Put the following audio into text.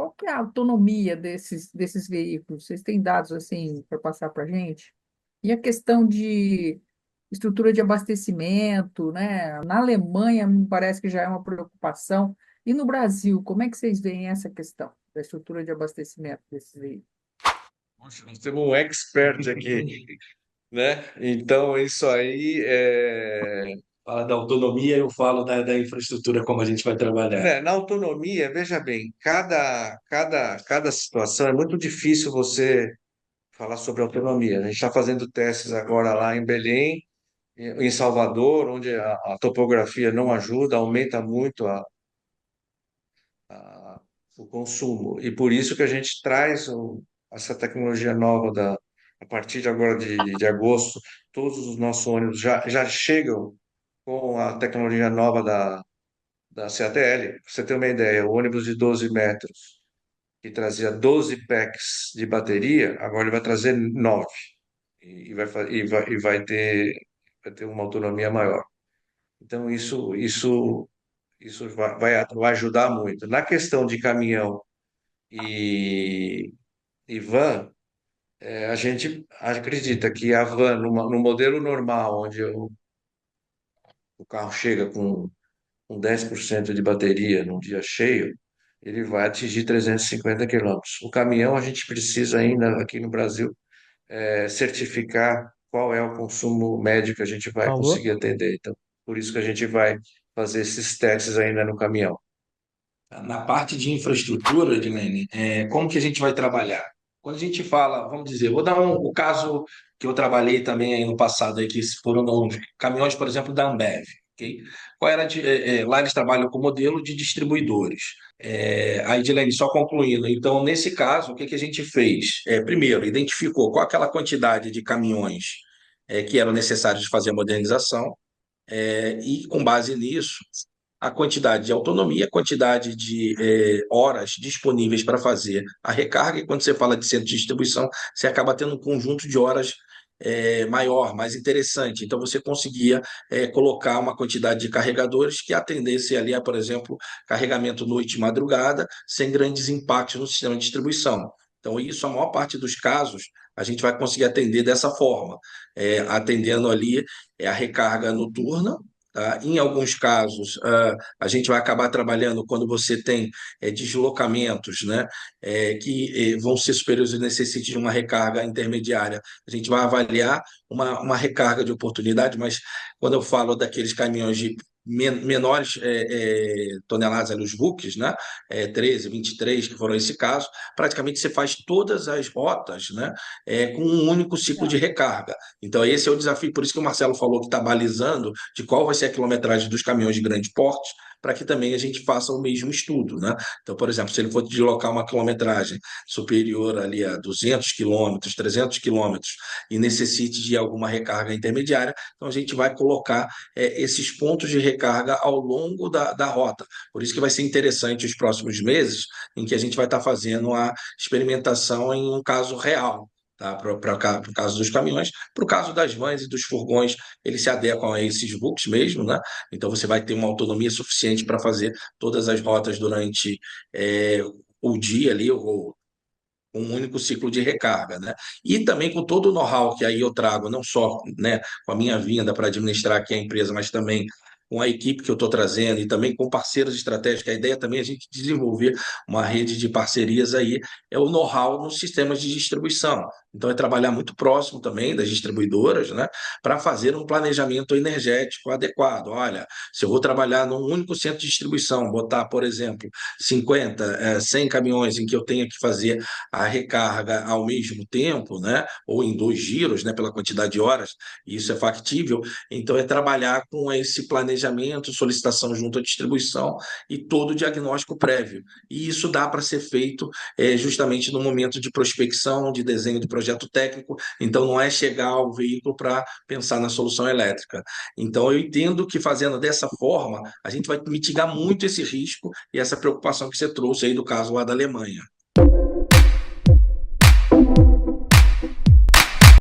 qual que é a autonomia desses veículos? Vocês têm dados assim para passar para a gente? E a questão de estrutura de abastecimento, né? Na Alemanha, me parece que já é uma preocupação. E no Brasil, como é que vocês veem essa questão da estrutura de abastecimento desses veículos? Poxa, nós temos um expert aqui, né? Então, isso aí Fala da autonomia, eu falo da infraestrutura, como a gente vai trabalhar. Na autonomia, veja bem, cada situação é muito difícil você falar sobre autonomia. A gente está fazendo testes agora lá em Belém, em Salvador, onde a topografia não ajuda, aumenta muito o consumo. E por isso que a gente traz essa tecnologia nova a partir de agora de agosto, todos os nossos ônibus já chegam com a tecnologia nova da CATL. Pra você ter uma ideia, o ônibus de 12 metros, que trazia 12 packs de bateria, agora ele vai trazer 9 vai ter uma autonomia maior. Então, isso vai ajudar muito. Na questão de caminhão e, e van, a gente acredita que a van, no modelo normal, onde o carro chega com 10% de bateria num dia cheio, ele vai atingir 350 quilômetros. O caminhão, a gente precisa ainda, aqui no Brasil, certificar qual é o consumo médio que a gente vai Alô? conseguir atender. Então, por isso que a gente vai fazer esses testes ainda no caminhão. Na parte de infraestrutura, Edilene, como que a gente vai trabalhar? Quando a gente fala, vamos dizer, vou dar o caso que eu trabalhei também aí no passado, aí, que foram uns caminhões, por exemplo, da Ambev. Ok? Qual era lá eles trabalham com modelo de distribuidores. A Edilene, só concluindo, então, nesse caso, o que que a gente fez? Primeiro, identificou qual aquela quantidade de caminhões que eram necessários de fazer a modernização, e com base nisso, a quantidade de autonomia, a quantidade de horas disponíveis para fazer a recarga, e quando você fala de centro de distribuição, você acaba tendo um conjunto de horas maior, mais interessante. Então, você conseguia colocar uma quantidade de carregadores que atendesse ali a, por exemplo, carregamento noite e madrugada, sem grandes impactos no sistema de distribuição. Então, isso, a maior parte dos casos, a gente vai conseguir atender dessa forma, atendendo ali a recarga noturna. Tá? Em alguns casos, a gente vai acabar trabalhando quando você tem deslocamentos, né, que vão ser superiores e necessitem de uma recarga intermediária. A gente vai avaliar uma recarga de oportunidade, mas quando eu falo daqueles caminhões de menores toneladas, ali, os VUCs, né, 13, 23, que foram esse caso, praticamente você faz todas as rotas, né, com um único ciclo de recarga. Então, esse é o desafio, por isso que o Marcelo falou que está balizando de qual vai ser a quilometragem dos caminhões de grande porte, para que também a gente faça o mesmo estudo, né? Então, por exemplo, se ele for deslocar uma quilometragem superior ali a 200 quilômetros, 300 quilômetros, e necessite de alguma recarga intermediária, então a gente vai colocar esses pontos de recarga ao longo da rota. Por isso que vai ser interessante os próximos meses, em que a gente vai estar fazendo a experimentação em um caso real. Tá? Para o caso dos caminhões, para o caso das vans e dos furgões, eles se adequam a esses VUCs mesmo, né? Então você vai ter uma autonomia suficiente para fazer todas as rotas durante o dia ali, ou um único ciclo de recarga, né? E também com todo o know-how que aí eu trago, não só, né, com a minha vinda para administrar aqui a empresa, mas também com a equipe que eu estou trazendo e também com parceiros estratégicos. A ideia também é a gente desenvolver uma rede de parcerias aí, é o know-how nos sistemas de distribuição. Então, é trabalhar muito próximo também das distribuidoras, né, para fazer um planejamento energético adequado. Olha, se eu vou trabalhar num único centro de distribuição, botar, por exemplo, 50, 100 caminhões em que eu tenha que fazer a recarga ao mesmo tempo, né, ou em dois giros, né, pela quantidade de horas, e isso é factível, então é trabalhar com esse planejamento, solicitação junto à distribuição e todo o diagnóstico prévio. E isso dá para ser feito justamente no momento de prospecção, de desenho de projeto técnico, então não é chegar ao veículo para pensar na solução elétrica. Então eu entendo que fazendo dessa forma, a gente vai mitigar muito esse risco e essa preocupação que você trouxe aí do caso lá da Alemanha.